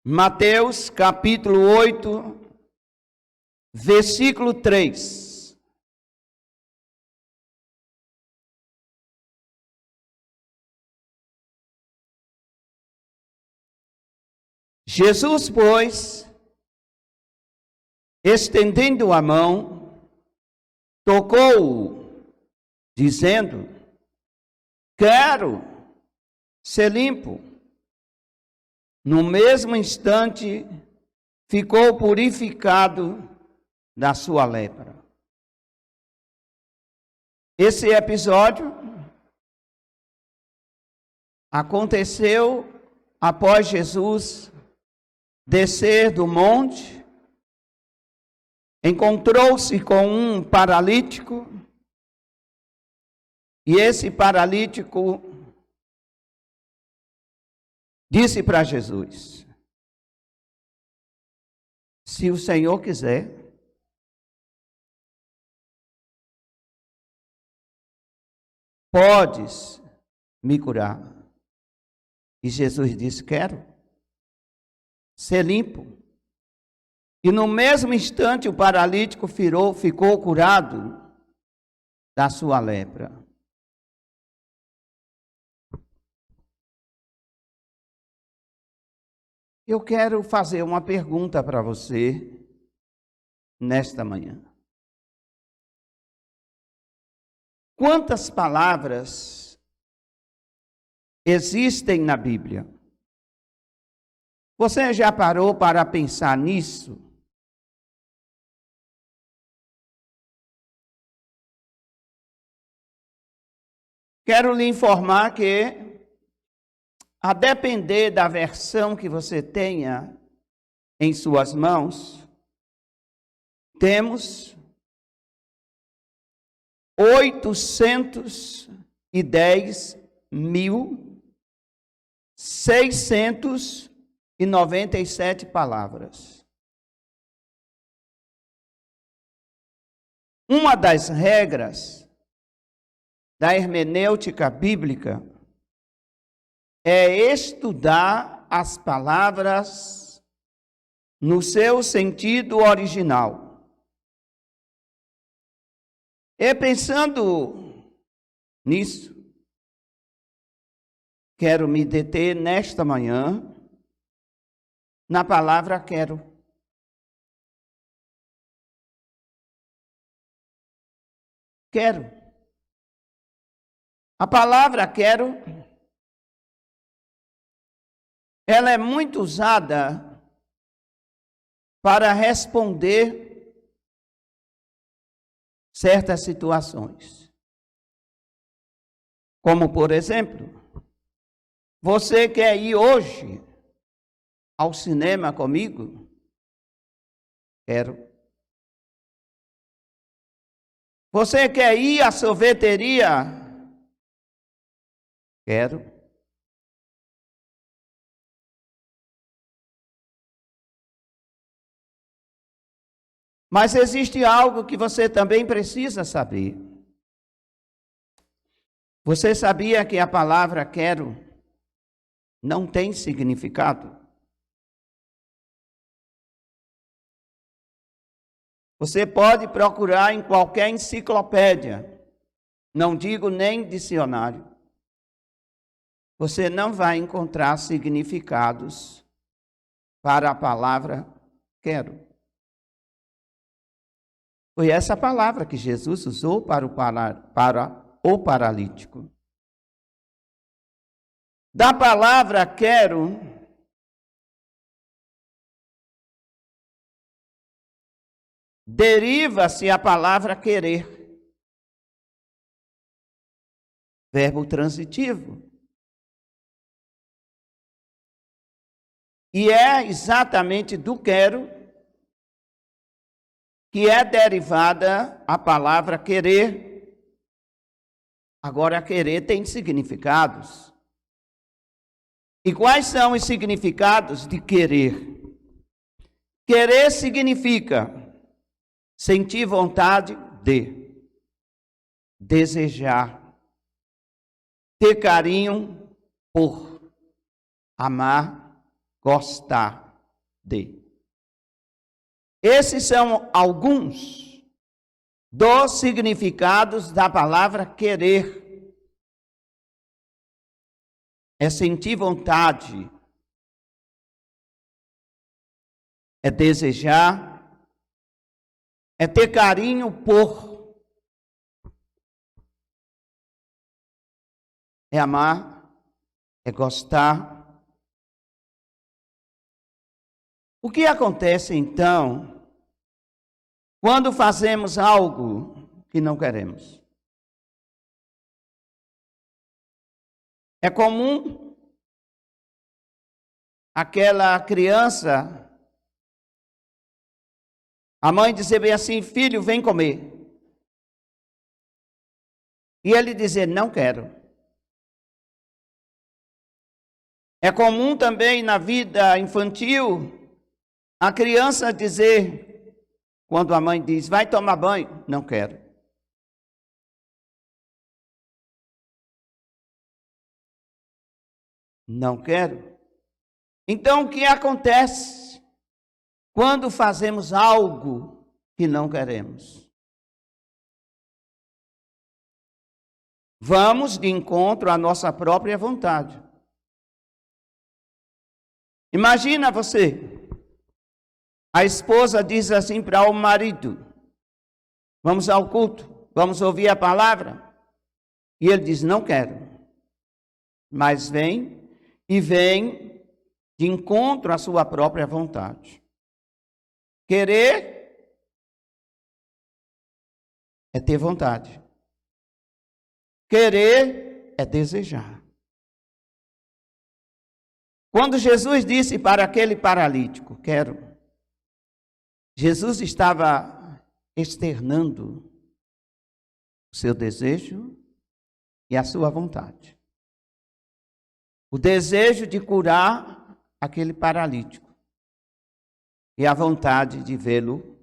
Mateus capítulo 8, versículo 3. Jesus, pois, estendendo a mão, tocou-o, dizendo: quero ser limpo. No mesmo instante, ficou purificado da sua lepra. Esse episódio aconteceu após Jesus descer do monte, encontrou-se com um paralítico, e esse paralítico disse para Jesus: se o Senhor quiser, podes me curar. E Jesus disse: quero ser limpo. E no mesmo instante o paralítico ficou curado da sua lepra. Eu quero fazer uma pergunta para você nesta manhã. Quantas palavras existem na Bíblia? Você já parou para pensar nisso? Quero lhe informar que, a depender da versão que você tenha em suas mãos, temos 810.697 palavras. Uma das regras da hermenêutica bíblica é estudar as palavras no seu sentido original. E pensando nisso, quero me deter nesta manhã na palavra quero. Quero. A palavra quero, ela é muito usada para responder certas situações. Como, por exemplo, você quer ir hoje ao cinema comigo? Quero. Você quer ir à sorveteria? Quero. Mas existe algo que você também precisa saber. Você sabia que a palavra quero não tem significado? Você pode procurar em qualquer enciclopédia, não digo nem dicionário. Você não vai encontrar significados para a palavra quero. Foi essa palavra que Jesus usou para o paralítico. Da palavra quero, deriva-se a palavra querer, verbo transitivo. E é exatamente do quero que é derivada a palavra querer. Agora, querer tem significados. E quais são os significados de querer? Querer significa sentir vontade de, desejar, ter carinho por, amar, gostar. de. Esses são alguns dos significados da palavra querer. É sentir vontade, é desejar, é ter carinho por, é amar, é gostar. O que acontece então quando fazemos algo que não queremos? É comum aquela criança, a mãe dizer bem assim: filho, vem comer. E ele dizer: não quero. É comum também na vida infantil a criança dizer, quando a mãe diz: vai tomar banho, não quero. Não quero. Então, o que acontece quando fazemos algo que não queremos? Vamos de encontro à nossa própria vontade. Imagina você, a esposa diz assim para o marido: vamos ao culto, vamos ouvir a palavra. E ele diz: não quero. Mas vem de encontro à sua própria vontade. Querer é ter vontade. Querer é desejar. Quando Jesus disse para aquele paralítico: quero, Jesus estava externando o seu desejo e a sua vontade. O desejo de curar aquele paralítico e a vontade de vê-lo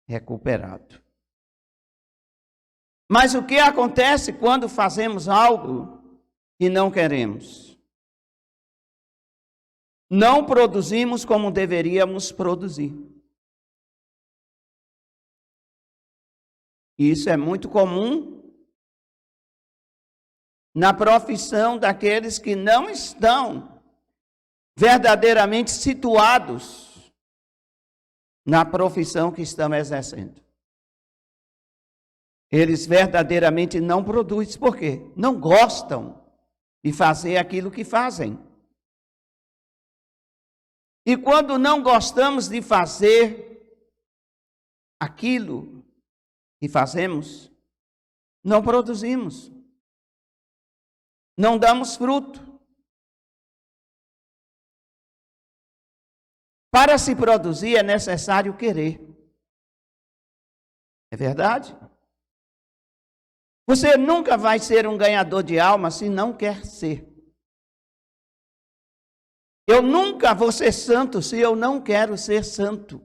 recuperado. Mas o que acontece quando fazemos algo que não queremos? Não produzimos como deveríamos produzir. Isso é muito comum na profissão daqueles que não estão verdadeiramente situados na profissão que estão exercendo. Eles verdadeiramente não produzem. Por quê? Não gostam de fazer aquilo que fazem. E quando não gostamos de fazer aquilo que fazemos, não produzimos. Não damos fruto. Para se produzir é necessário querer. É verdade? Você nunca vai ser um ganhador de alma se não quer ser. Eu nunca vou ser santo se eu não quero ser santo.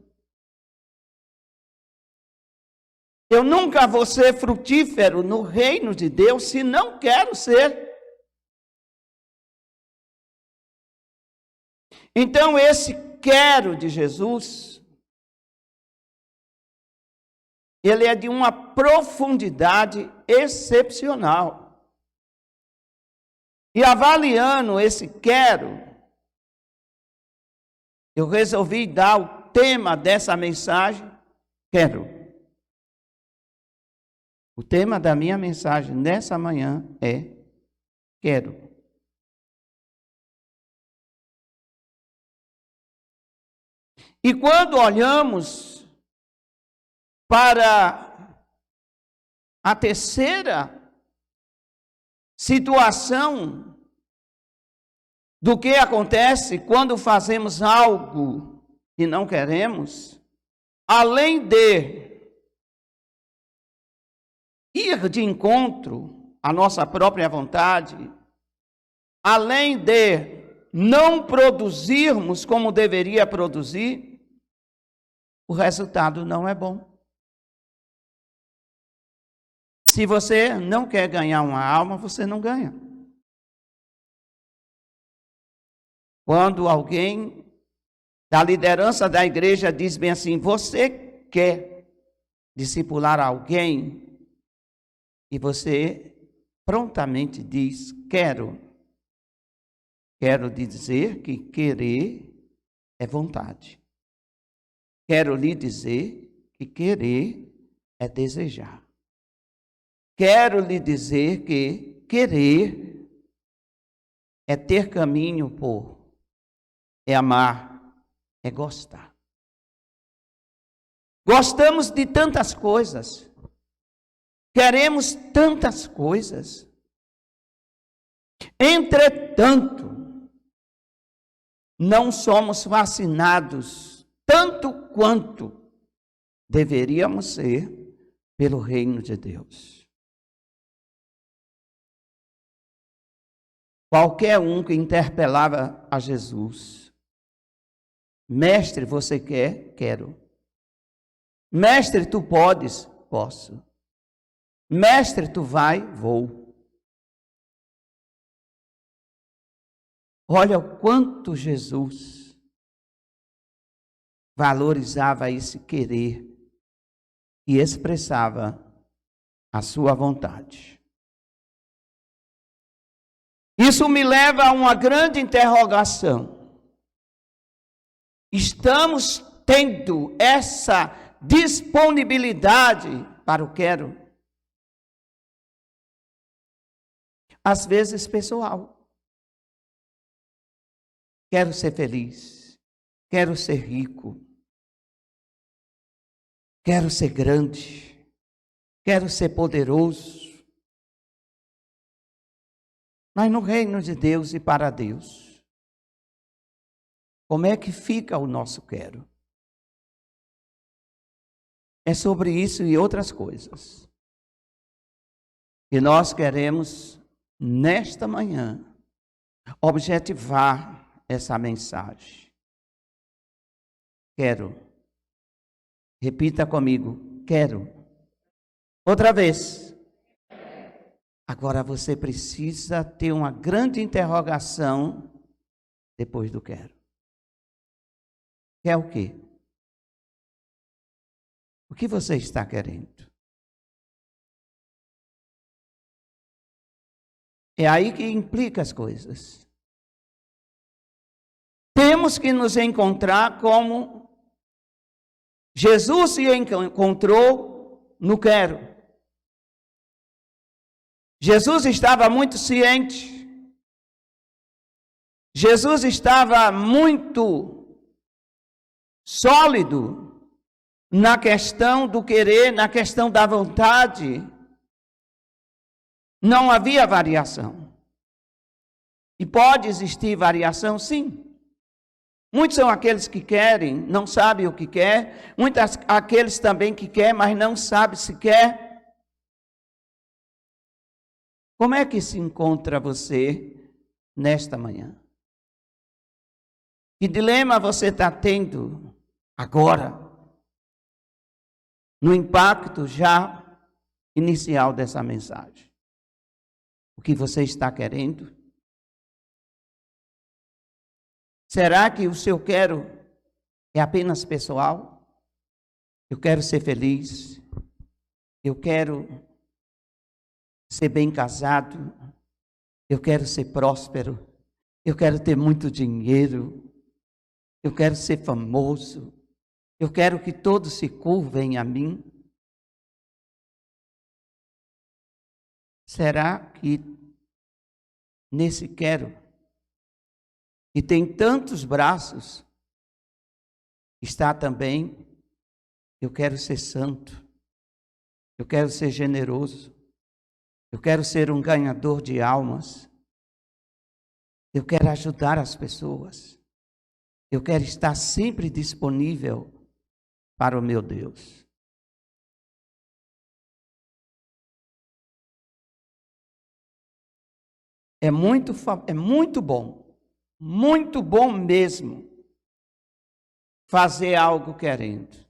Eu nunca vou ser frutífero no reino de Deus se não quero ser. Então, esse quero de Jesus, ele é de uma profundidade excepcional. E avaliando esse quero, eu resolvi dar o tema dessa mensagem: quero. O tema da minha mensagem nessa manhã é quero. E quando olhamos para a terceira situação do que acontece quando fazemos algo que não queremos, além de ir de encontro à nossa própria vontade, além de não produzirmos como deveria produzir, o resultado não é bom. Se você não quer ganhar uma alma, você não ganha. Quando alguém da liderança da igreja diz bem assim: você quer discipular alguém e você prontamente diz quero. Quero lhe dizer que querer é vontade. Quero lhe dizer que querer é desejar. Quero lhe dizer que querer é ter caminho por, é amar, é gostar. Gostamos de tantas coisas, queremos tantas coisas. Entretanto, não somos vacinados tanto quanto deveríamos ser pelo reino de Deus. Qualquer um que interpelava a Jesus: mestre, você quer? Quero. Mestre, tu podes? Posso. Mestre, tu vai? Vou. Olha o quanto Jesus valorizava esse querer e expressava a sua vontade. Isso me leva a uma grande interrogação. Estamos tendo essa disponibilidade para o quero? Às vezes pessoal. Quero ser feliz, quero ser rico, quero ser grande, quero ser poderoso. Mas no reino de Deus e para Deus, como é que fica o nosso quero? É sobre isso e outras coisas que nós queremos, nesta manhã, objetivar essa mensagem. Quero. Repita comigo. Quero. Outra vez. Agora você precisa ter uma grande interrogação depois do quero. Quer o quê? O que você está querendo? É aí que implica as coisas. Temos que nos encontrar como Jesus se encontrou no quero. Jesus estava muito ciente. Jesus estava muito sólido na questão do querer, na questão da vontade. Não havia variação. E pode existir variação, sim. Muitos são aqueles que querem, não sabem o que quer. Muitos aqueles também que querem, mas não sabem se quer. Como é que se encontra você nesta manhã? Que dilema você está tendo agora? No impacto já inicial dessa mensagem. O que você está querendo? Será que o seu quero é apenas pessoal? Eu quero ser feliz. Eu quero ser bem casado. Eu quero ser próspero. Eu quero ter muito dinheiro. Eu quero ser famoso. Eu quero que todos se curvem a mim. Será que nesse quero, que tem tantos braços, está também: eu quero ser santo, eu quero ser generoso, eu quero ser um ganhador de almas, eu quero ajudar as pessoas, eu quero estar sempre disponível para o meu Deus. É muito bom mesmo fazer algo querendo.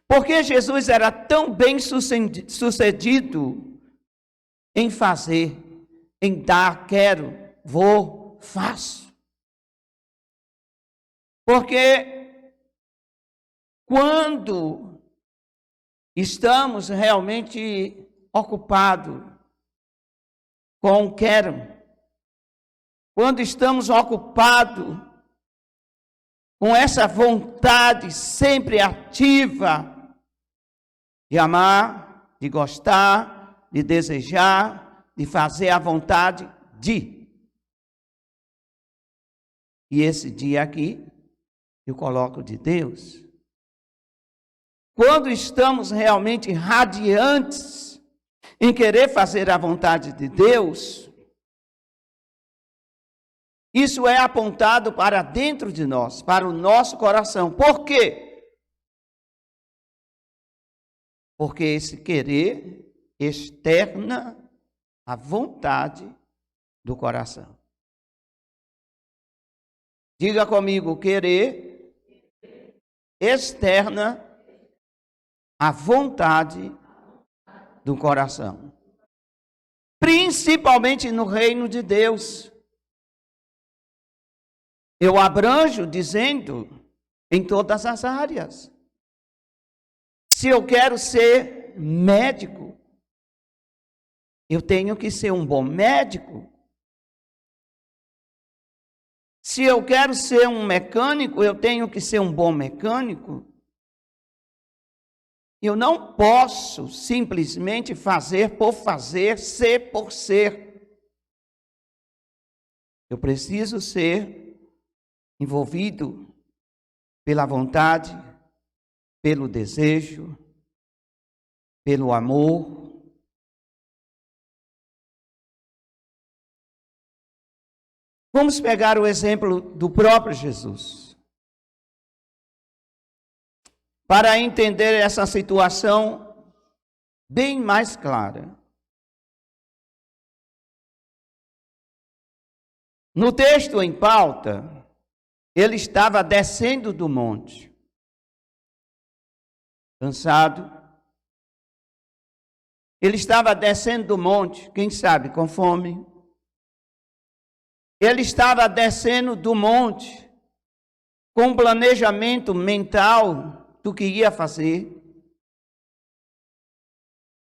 Porque Jesus era tão bem sucedido em fazer, em dar, quero, vou, faço. Porque quando estamos realmente ocupados com o quero, quando estamos ocupados com essa vontade sempre ativa de amar, de gostar, de desejar, de fazer a vontade de. E esse dia aqui, eu coloco de Deus. Quando estamos realmente radiantes em querer fazer a vontade de Deus, isso é apontado para dentro de nós, para o nosso coração. Por quê? Porque esse querer externa a vontade do coração. Diga comigo, querer externa a vontade do coração. Principalmente no reino de Deus. Eu abranjo dizendo em todas as áreas. Se eu quero ser médico, eu tenho que ser um bom médico. Se eu quero ser um mecânico, eu tenho que ser um bom mecânico. Eu não posso simplesmente fazer por fazer, ser por ser. Eu preciso ser envolvido pela vontade, pelo desejo, pelo amor. Vamos pegar o exemplo do próprio Jesus. Para entender essa situação bem mais clara. No texto em pauta, ele estava descendo do monte, cansado. Ele estava descendo do monte, quem sabe, com fome. Ele estava descendo do monte, com um planejamento mental do que ia fazer,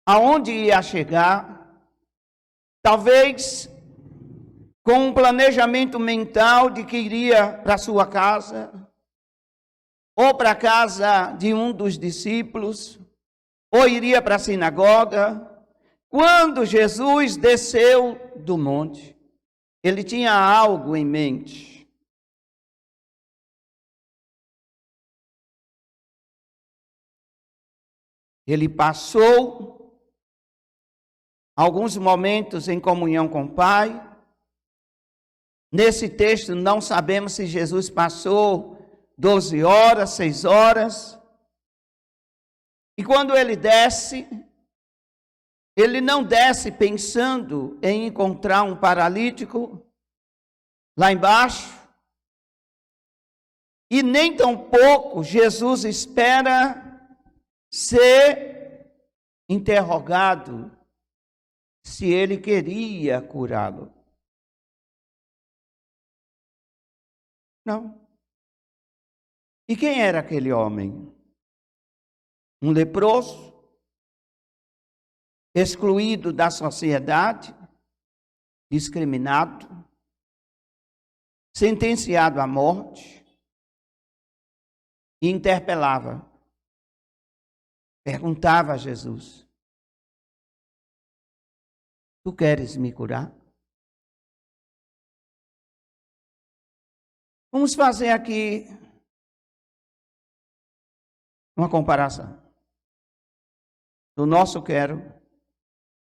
aonde ia chegar, talvez com um planejamento mental de que iria para sua casa, ou para a casa de um dos discípulos, ou iria para a sinagoga. Quando Jesus desceu do monte, ele tinha algo em mente. Ele passou alguns momentos em comunhão com o Pai. Nesse texto não sabemos se Jesus passou 12 horas, 6 horas. E quando ele desce, ele não desce pensando em encontrar um paralítico lá embaixo. E nem tampouco Jesus espera ser interrogado se ele queria curá-lo. Não. E quem era aquele homem? Um leproso, excluído da sociedade, discriminado, sentenciado à morte, e interpelava, perguntava a Jesus: tu queres me curar? Vamos fazer aqui uma comparação do nosso quero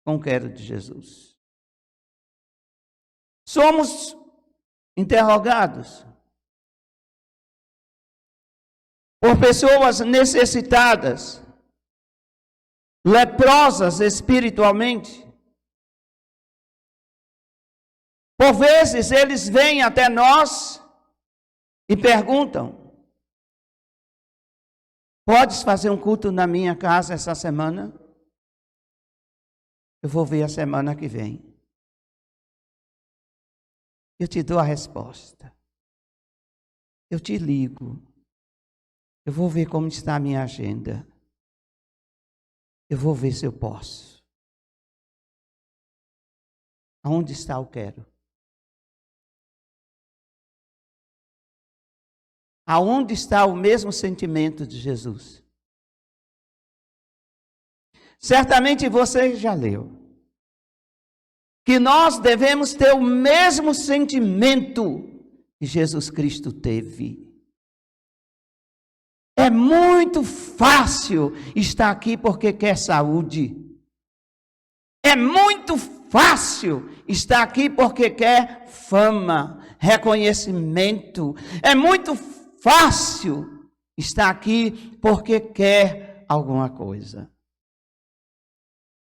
com o quero de Jesus. Somos interrogados por pessoas necessitadas, leprosas espiritualmente. Por vezes eles vêm até nós e perguntam: podes fazer um culto na minha casa essa semana? Eu vou ver a semana que vem. Eu te dou a resposta. eu te ligo. Eu vou ver como está a minha agenda. Eu vou ver se eu posso. Aonde está o quero? Aonde está o mesmo sentimento de Jesus? Certamente você já leu. Que nós devemos ter o mesmo sentimento que Jesus Cristo teve. É muito fácil estar aqui porque quer saúde. É muito fácil estar aqui porque quer fama, reconhecimento. É muito fácil estar aqui porque quer alguma coisa.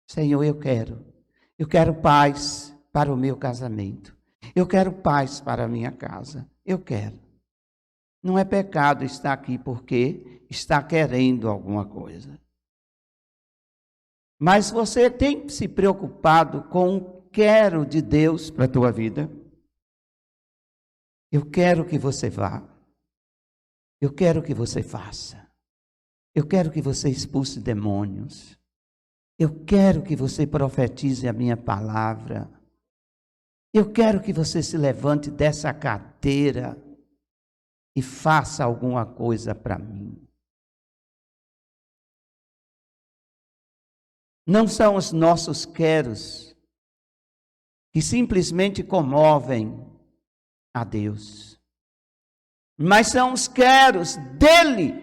Senhor, eu quero paz para o meu casamento. Eu quero paz para a minha casa. Eu quero. Não é pecado estar aqui porque está querendo alguma coisa. Mas você tem se preocupado com o quero de Deus para a tua vida? Eu quero que você vá. Eu quero que você faça. Eu quero que você expulse demônios. Eu quero que você profetize a minha palavra. Eu quero que você se levante dessa cadeira e faça alguma coisa para mim. Não são os nossos queros que simplesmente comovem a Deus, mas são os queros dele,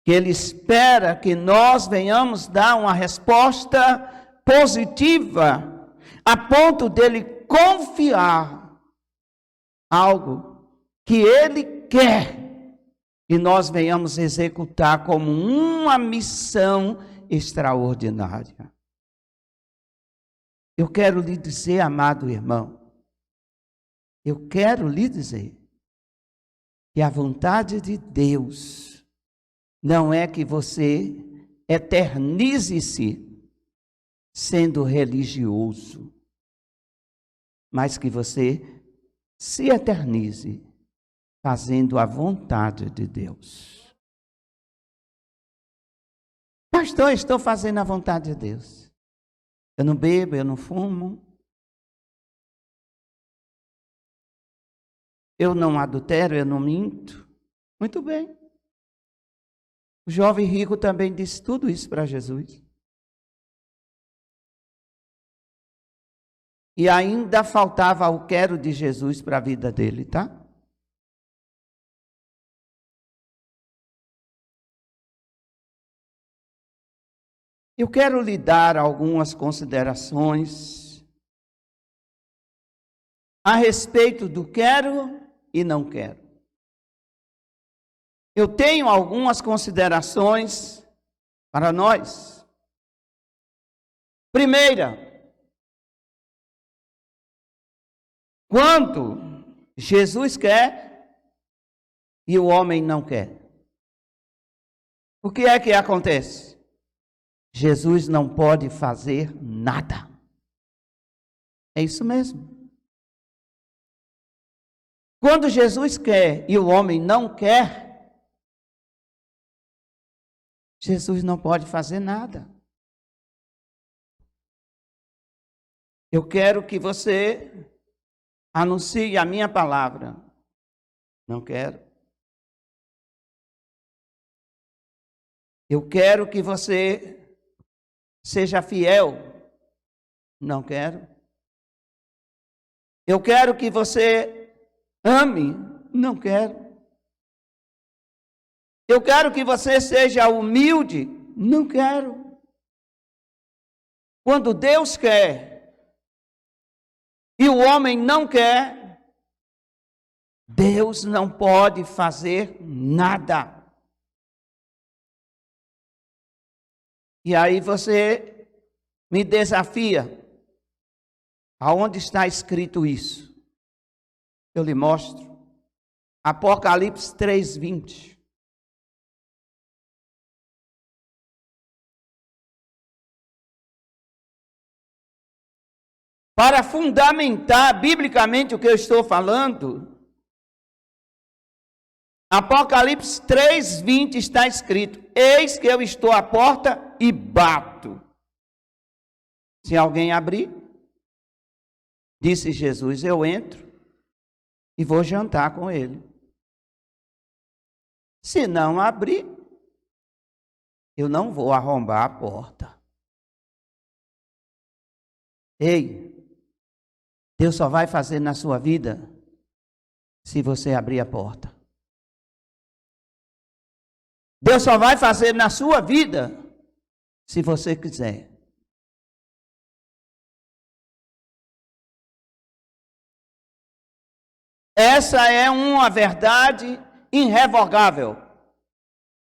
que ele espera que nós venhamos dar uma resposta positiva, a ponto dele confiar algo que ele quer que nós venhamos executar como uma missão extraordinária. Eu quero lhe dizer, amado irmão, eu quero lhe dizer que a vontade de Deus não é que você eternize-se sendo religioso, mas que você se eternize fazendo a vontade de Deus. Pastor, estou fazendo a vontade de Deus. Eu não bebo, eu não fumo. Eu não adultero, eu não minto. Muito bem. O jovem rico também disse tudo isso para Jesus. E ainda faltava o quero de Jesus para a vida dele, tá? Eu quero lhe dar algumas considerações a respeito do quero e não quero. Eu tenho algumas considerações para nós. Primeira, quando Jesus quer e o homem não quer, o que é que acontece? Jesus não pode fazer nada. É isso mesmo. Quando Jesus quer e o homem não quer, Jesus não pode fazer nada. Eu quero que você anuncie a minha palavra. Não quero. Eu quero que você seja fiel. Não quero. Eu quero que você ame. Não quero. Eu quero que você seja humilde. Não quero. Quando Deus quer e o homem não quer, Deus não pode fazer nada. E aí você me desafia. Aonde está escrito isso? Eu lhe mostro. Apocalipse 3:20. para fundamentar biblicamente o que eu estou falando, Apocalipse 3:20 está escrito: eis que eu estou à porta e bato. Se alguém abrir, disse Jesus, eu entro e vou jantar com ele. Se não abrir, eu não vou arrombar a porta. Ei, Deus só vai fazer na sua vida se você abrir a porta. Deus só vai fazer na sua vida se você quiser. Essa é uma verdade irrevogável.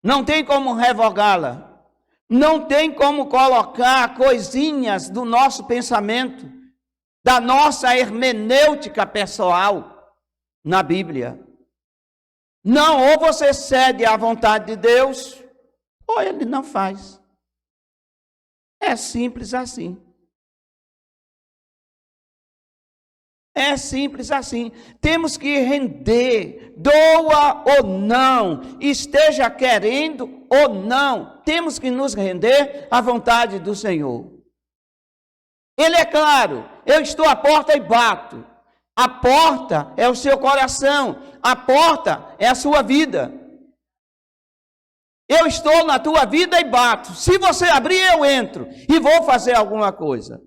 Não tem como revogá-la. Não tem como colocar coisinhas do nosso pensamento, da nossa hermenêutica pessoal na Bíblia. Não, ou você cede à vontade de Deus, ou ele não faz. É simples assim. É simples assim. Temos que render, doa ou não, esteja querendo ou não, temos que nos render à vontade do Senhor. Ele é claro, eu estou à porta e bato. A porta é o seu coração, a porta é a sua vida. Eu estou na tua vida e bato. Se você abrir, eu entro e vou fazer alguma coisa.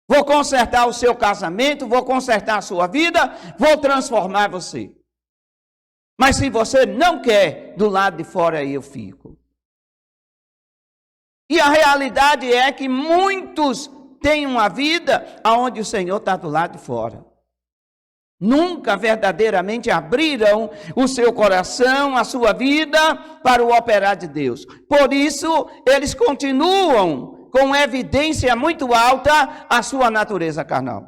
Vou consertar o seu casamento, vou consertar a sua vida, vou transformar você. Mas se você não quer, do lado de fora aí eu fico. E a realidade é que muitos têm uma vida onde o Senhor está do lado de fora. Nunca verdadeiramente abriram o seu coração, a sua vida para o operar de Deus. Por isso, eles continuam com evidência muito alta a sua natureza carnal.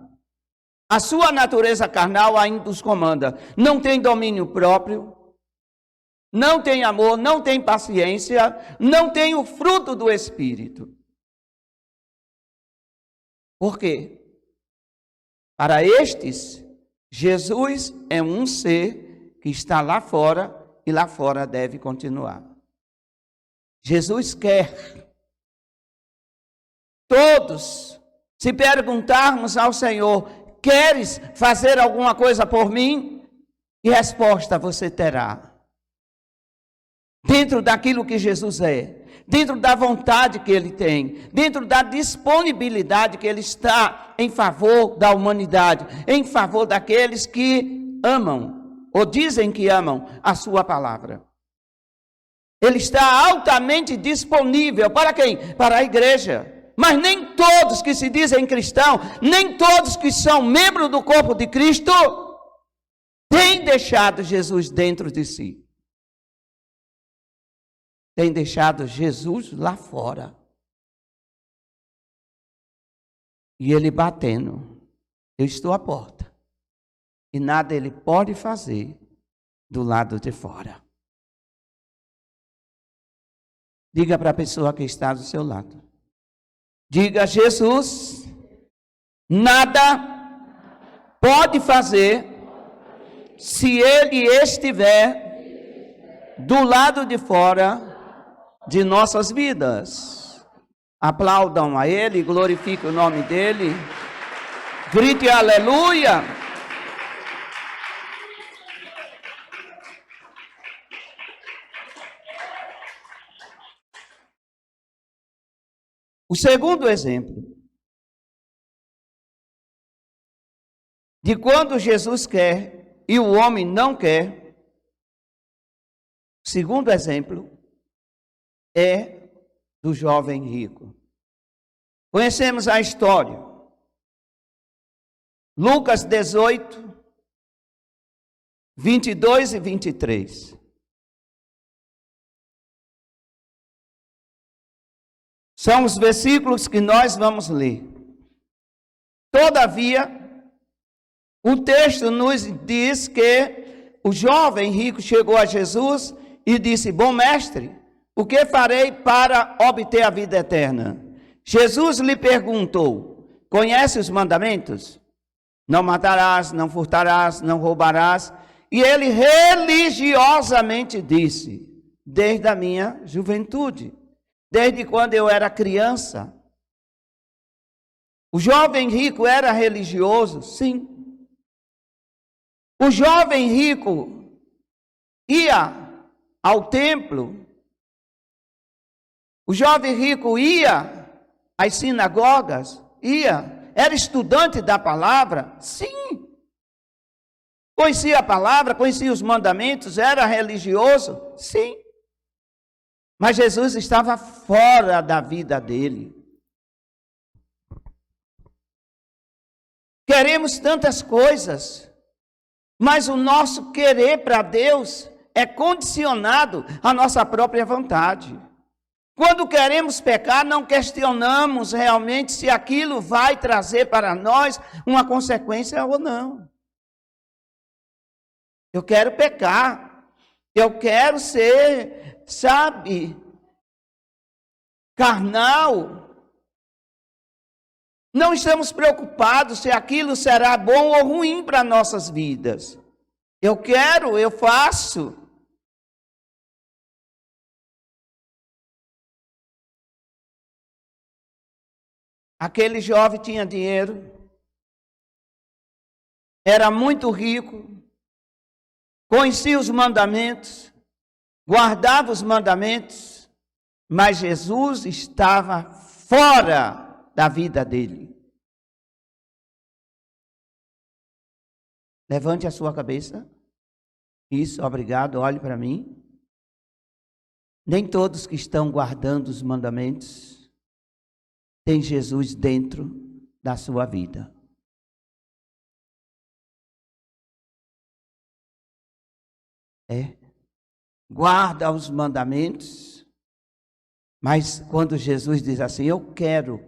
A sua natureza carnal ainda os comanda. Não tem domínio próprio, não tem amor, não tem paciência, não tem o fruto do Espírito. Por quê? Para estes, Jesus é um ser que está lá fora e lá fora deve continuar. Jesus quer. Todos, se perguntarmos ao Senhor, queres fazer alguma coisa por mim? Que resposta você terá? Dentro daquilo que Jesus é, dentro da vontade que Ele tem, dentro da disponibilidade que Ele está em favor da humanidade, em favor daqueles que amam, ou dizem que amam a sua palavra. Ele está altamente disponível para quem? Para a igreja. Mas nem todos que se dizem cristãos, nem todos que são membros do corpo de Cristo, têm deixado Jesus dentro de si. Têm deixado Jesus lá fora. E ele batendo. Eu estou à porta. E nada ele pode fazer do lado de fora. Diga para a pessoa que está do seu lado. Diga, Jesus, nada pode fazer se Ele estiver do lado de fora de nossas vidas. Aplaudam a Ele, glorifiquem o nome dEle, grite aleluia. O segundo exemplo de quando Jesus quer e o homem não quer, o segundo exemplo é do jovem rico. Conhecemos a história. Lucas 18, 22 e 23. São os versículos que nós vamos ler. Todavia, o texto nos diz que o jovem rico chegou a Jesus e disse: bom mestre, o que farei para obter a vida eterna? Jesus lhe perguntou: conhece os mandamentos? Não matarás, não furtarás, não roubarás. E ele religiosamente disse, desde a minha juventude, desde quando eu era criança. O jovem rico era religioso? Sim. O jovem rico ia ao templo. O jovem rico ia às sinagogas? Ia. Era estudante da palavra? Sim. Conhecia a palavra, conhecia os mandamentos, era religioso? Sim. Mas Jesus estava fora da vida dele. Queremos tantas coisas, mas o nosso querer para Deus é condicionado à nossa própria vontade. Quando queremos pecar, não questionamos realmente se aquilo vai trazer para nós uma consequência ou não. Eu quero pecar, eu quero ser, carnal. Não estamos preocupados se aquilo será bom ou ruim para nossas vidas. Eu quero, eu faço. Aquele jovem tinha dinheiro, era muito rico, conhecia os mandamentos, guardava os mandamentos, mas Jesus estava fora da vida dele. Levante a sua cabeça. Isso, obrigado, olhe para mim. Nem todos que estão guardando os mandamentos têm Jesus dentro da sua vida. Guarda os mandamentos, mas quando Jesus diz assim, eu quero,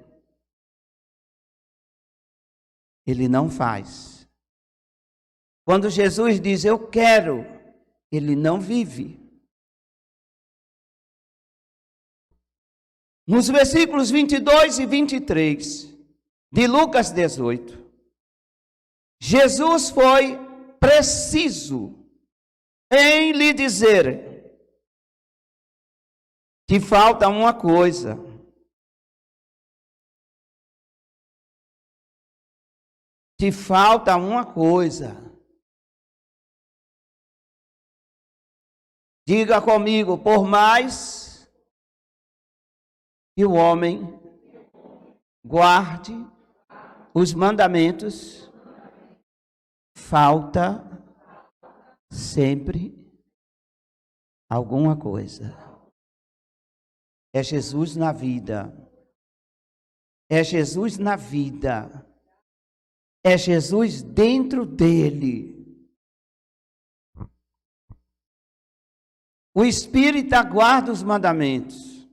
ele não faz. Quando Jesus diz, eu quero, ele não vive. Nos versículos 22 e 23 de Lucas 18, Jesus foi preciso em lhe dizer, te falta uma coisa. Te falta uma coisa. Diga comigo, por mais que o homem guarde os mandamentos, falta sempre alguma coisa. É Jesus na vida. É Jesus na vida. É Jesus dentro dele. O Espírito aguarda os mandamentos.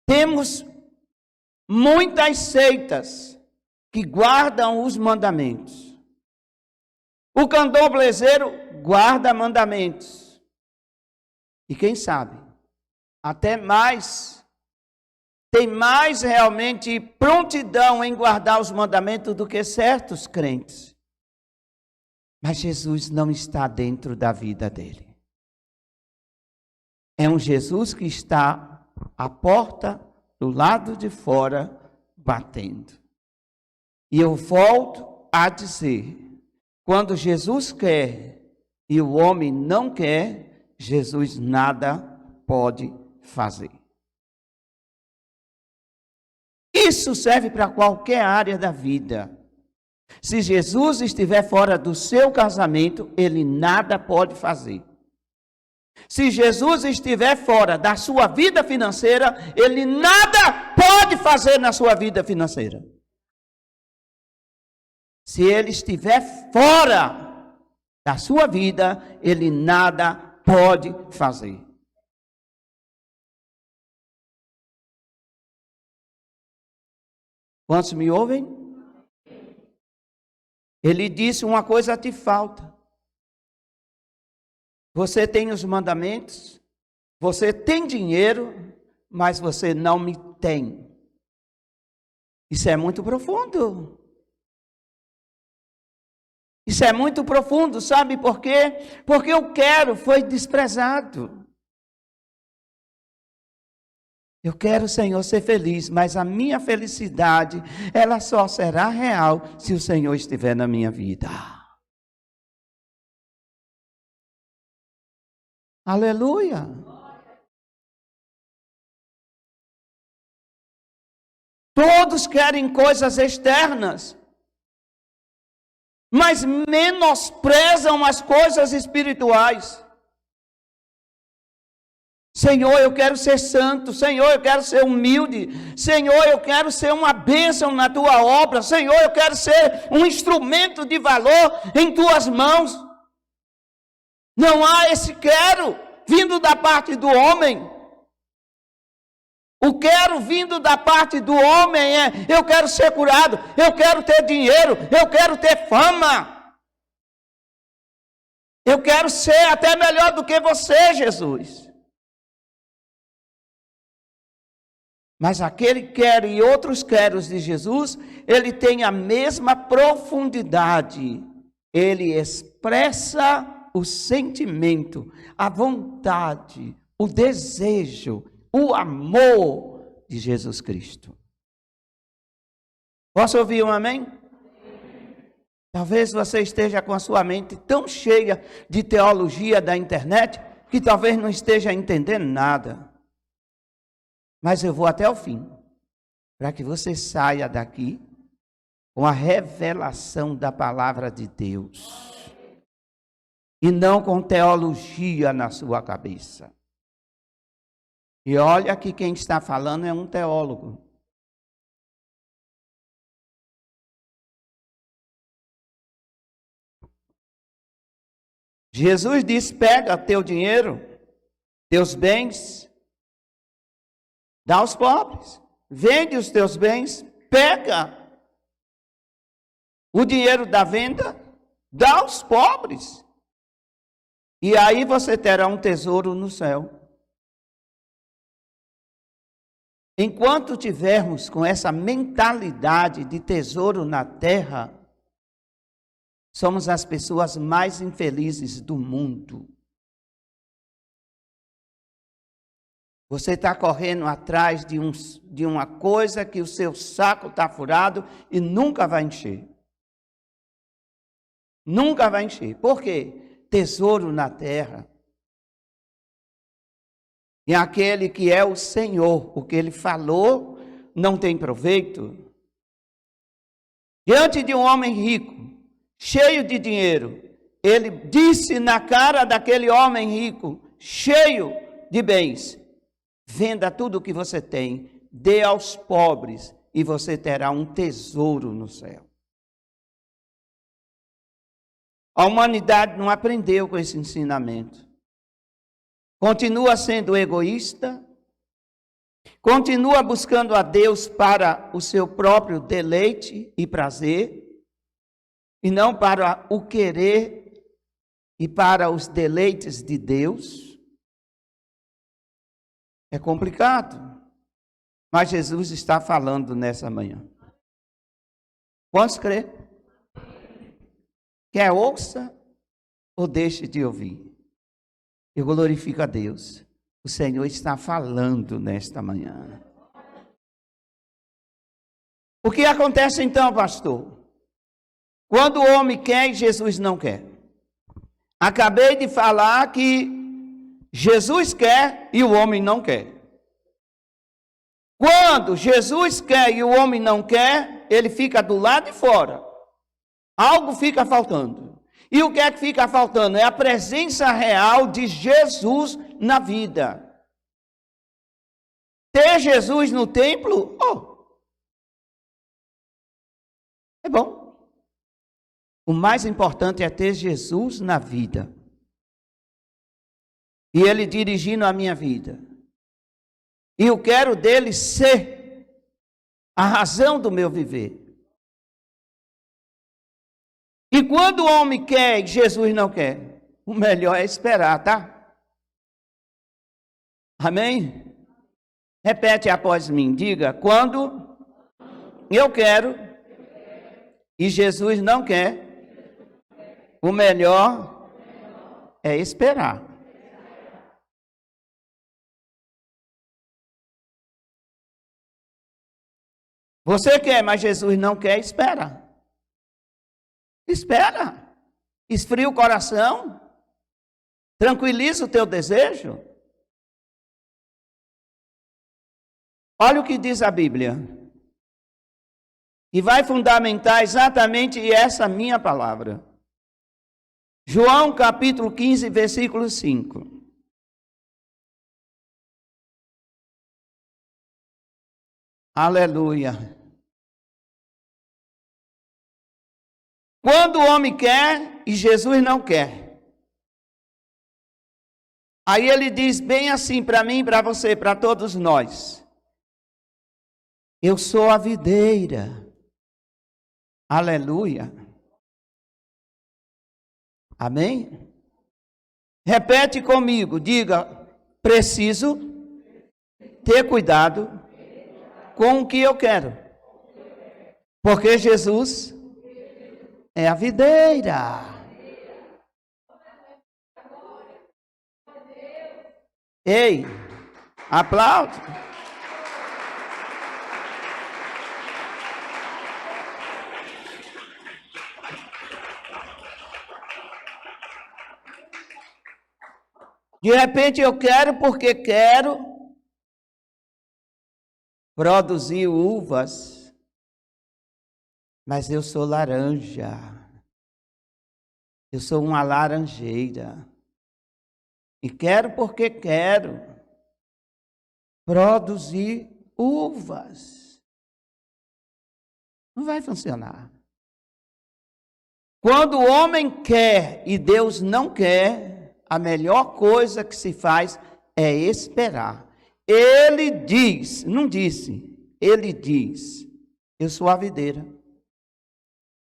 Temos muitas seitas que guardam os mandamentos. O candomblezeiro guarda mandamentos. E quem sabe, até mais, tem mais realmente prontidão em guardar os mandamentos do que certos crentes. Mas Jesus não está dentro da vida dele. É um Jesus que está à porta do lado de fora batendo. E eu volto a dizer, quando Jesus quer e o homem não quer, Jesus nada pode fazer. Isso serve para qualquer área da vida. Se Jesus estiver fora do seu casamento, ele nada pode fazer. Se Jesus estiver fora da sua vida financeira, ele nada pode fazer na sua vida financeira. Se ele estiver fora da sua vida, ele nada pode fazer. Quantos me ouvem? Ele disse, uma coisa te falta. Você tem os mandamentos, você tem dinheiro, mas você não me tem. Isso é muito profundo. Isso é muito profundo, sabe por quê? Porque o quero foi desprezado. Eu quero, Senhor, ser feliz, mas a minha felicidade, ela só será real se o Senhor estiver na minha vida. Aleluia! Todos querem coisas externas, mas menosprezam as coisas espirituais. Senhor, eu quero ser santo. Senhor, eu quero ser humilde. Senhor, eu quero ser uma bênção na tua obra. Senhor, eu quero ser um instrumento de valor em tuas mãos. Não há esse quero vindo da parte do homem. O quero vindo da parte do homem é: eu quero ser curado, eu quero ter dinheiro, eu quero ter fama. Eu quero ser até melhor do que você, Jesus. Mas aquele quero e outros queros de Jesus, ele tem a mesma profundidade. Ele expressa o sentimento, a vontade, o desejo, o amor de Jesus Cristo. Posso ouvir um amém? Talvez você esteja com a sua mente tão cheia de teologia da internet, que talvez não esteja entendendo nada. Mas eu vou até o fim, para que você saia daqui com a revelação da palavra de Deus. E não com teologia na sua cabeça. E olha que quem está falando é um teólogo. Jesus diz: pega teu dinheiro, teus bens, dá aos pobres, vende os teus bens, pega o dinheiro da venda, dá aos pobres. E aí você terá um tesouro no céu. Enquanto tivermos com essa mentalidade de tesouro na terra, somos as pessoas mais infelizes do mundo. Você está correndo atrás de uma coisa que o seu saco está furado e nunca vai encher. Nunca vai encher. Por quê? Tesouro na terra. E aquele que é o Senhor, o que ele falou, não tem proveito. Diante de um homem rico, cheio de dinheiro, ele disse na cara daquele homem rico, cheio de bens: venda tudo o que você tem, dê aos pobres e você terá um tesouro no céu. A humanidade não aprendeu com esse ensinamento. Continua sendo egoísta, continua buscando a Deus para o seu próprio deleite e prazer, e não para o querer e para os deleites de Deus. É complicado, mas Jesus está falando nessa manhã. Quantos crê? Quer ouça ou deixe de ouvir? Eu glorifico a Deus. O Senhor está falando nesta manhã. O que acontece então, pastor? Quando o homem quer e Jesus não quer. Acabei de falar que Jesus quer e o homem não quer. Quando Jesus quer e o homem não quer, ele fica do lado de fora. Algo fica faltando. E o que é que fica faltando? É a presença real de Jesus na vida. Ter Jesus no templo, é bom. O mais importante é ter Jesus na vida. E Ele dirigindo a minha vida. E eu quero dele ser a razão do meu viver. E quando o homem quer e Jesus não quer, o melhor é esperar, tá? Amém? Repete após mim, diga: quando eu quero e Jesus não quer, o melhor é esperar. Você quer, mas Jesus não quer, espera. Espera. Esfria o coração. Tranquiliza o teu desejo. Olha o que diz a Bíblia. E vai fundamentar exatamente essa minha palavra. João capítulo 15, versículo 5. Aleluia. Quando o homem quer e Jesus não quer. Aí ele diz bem assim para mim, para você, para todos nós. Eu sou a videira. Aleluia. Amém? Repete comigo, diga, preciso ter cuidado com o que eu quero. Porque Jesus é a videira. Ei, aplaude. De repente eu quero porque quero produzir uvas, mas eu sou laranja. Eu sou uma laranjeira. E quero porque quero produzir uvas. Não vai funcionar. Quando o homem quer e Deus não quer, a melhor coisa que se faz é esperar. Ele diz, não disse, ele diz, eu sou a videira,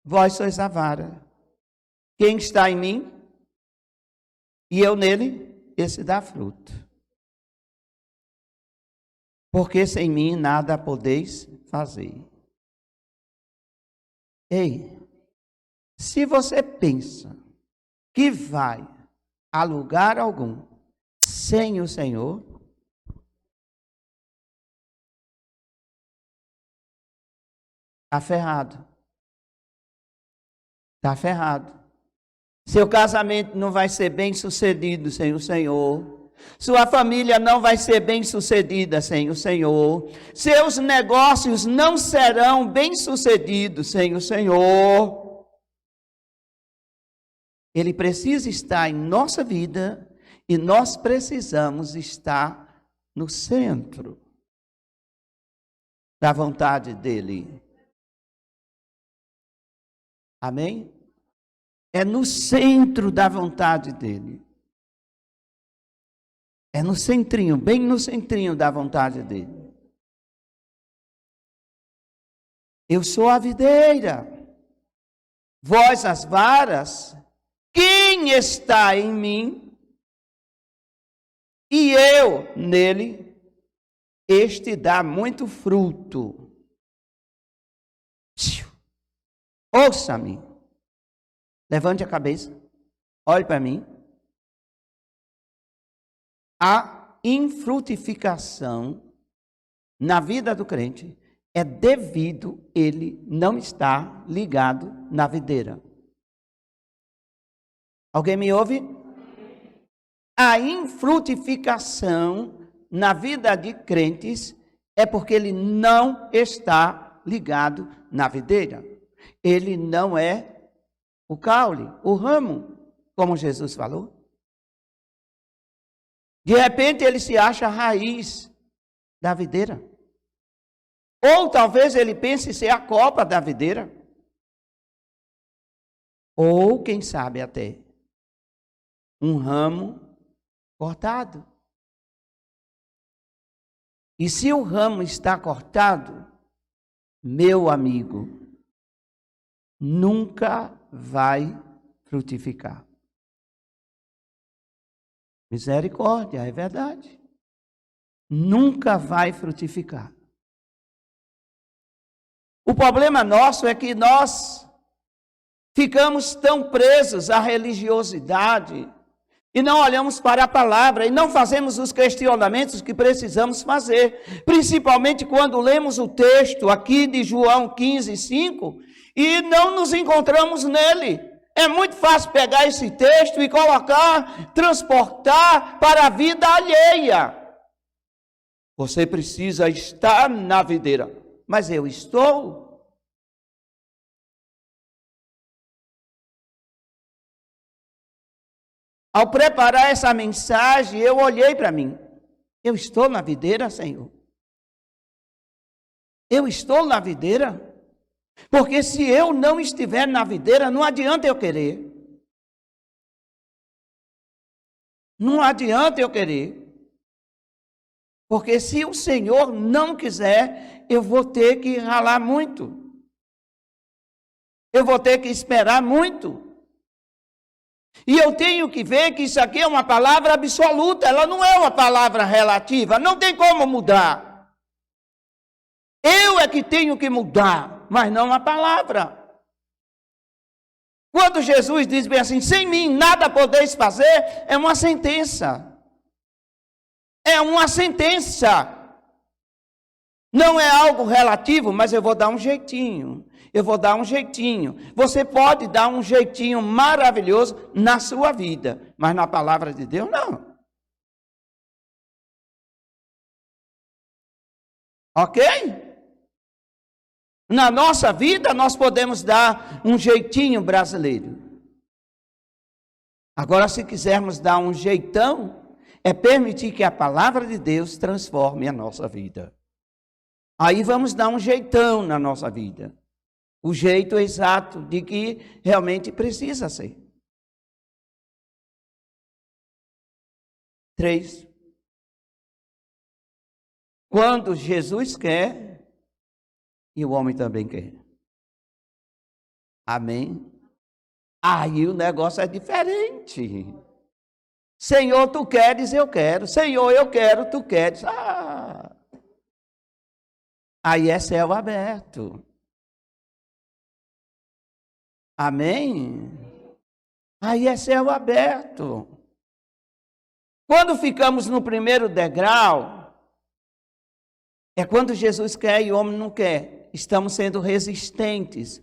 vós sois a vara. Quem está em mim e eu nele, esse dá fruto. Porque sem mim nada podeis fazer. Ei, se você pensa que vai a lugar algum sem o Senhor, está ferrado. Está ferrado. Seu casamento não vai ser bem sucedido sem o Senhor. Sua família não vai ser bem sucedida sem o Senhor. Seus negócios não serão bem sucedidos sem o Senhor. Ele precisa estar em nossa vida e nós precisamos estar no centro da vontade dele. Amém? É no centro da vontade dele. É no centrinho, bem no centrinho da vontade dele. Eu sou a videira, vós as varas. Quem está em mim e eu nele, este dá muito fruto. Ouça-me. Levante a cabeça. Olhe para mim. A infrutificação na vida do crente é devido ele não estar ligado na videira. Alguém me ouve? A infrutificação na vida de crentes é porque ele não está ligado na videira. Ele não é o caule, o ramo, como Jesus falou. De repente ele se acha a raiz da videira. Ou talvez ele pense ser a copa da videira. Ou, quem sabe até, um ramo cortado. E se o ramo está cortado, meu amigo, nunca vai frutificar. Misericórdia, é verdade. Nunca vai frutificar. O problema nosso é que nós ficamos tão presos à religiosidade e não olhamos para a palavra e não fazemos os questionamentos que precisamos fazer, principalmente quando lemos o texto aqui de João 15:5 e não nos encontramos nele. É muito fácil pegar esse texto e colocar, transportar para a vida alheia. Você precisa estar na videira, mas eu estou. Ao preparar essa mensagem, eu olhei para mim. Eu estou na videira, Senhor? Eu estou na videira? Porque se eu não estiver na videira, não adianta eu querer. Não adianta eu querer. Porque se o Senhor não quiser, eu vou ter que ralar muito. Eu vou ter que esperar muito. E eu tenho que ver que isso aqui é uma palavra absoluta, ela não é uma palavra relativa, não tem como mudar. Eu é que tenho que mudar, mas não a palavra. Quando Jesus diz bem assim, sem mim nada podeis fazer, é uma sentença. É uma sentença. Não é algo relativo, mas eu vou dar um jeitinho. Eu vou dar um jeitinho. Você pode dar um jeitinho maravilhoso na sua vida, mas na palavra de Deus, não. Ok? Na nossa vida, nós podemos dar um jeitinho brasileiro. Agora, se quisermos dar um jeitão, é permitir que a palavra de Deus transforme a nossa vida. Aí vamos dar um jeitão na nossa vida. O jeito exato de que realmente precisa ser. 3. Quando Jesus quer, e o homem também quer. Amém? Aí o negócio é diferente. Senhor, tu queres, eu quero. Senhor, eu quero, tu queres. Aí é céu aberto. Amém? Aí é céu aberto. Quando ficamos no primeiro degrau, é quando Jesus quer e o homem não quer. Estamos sendo resistentes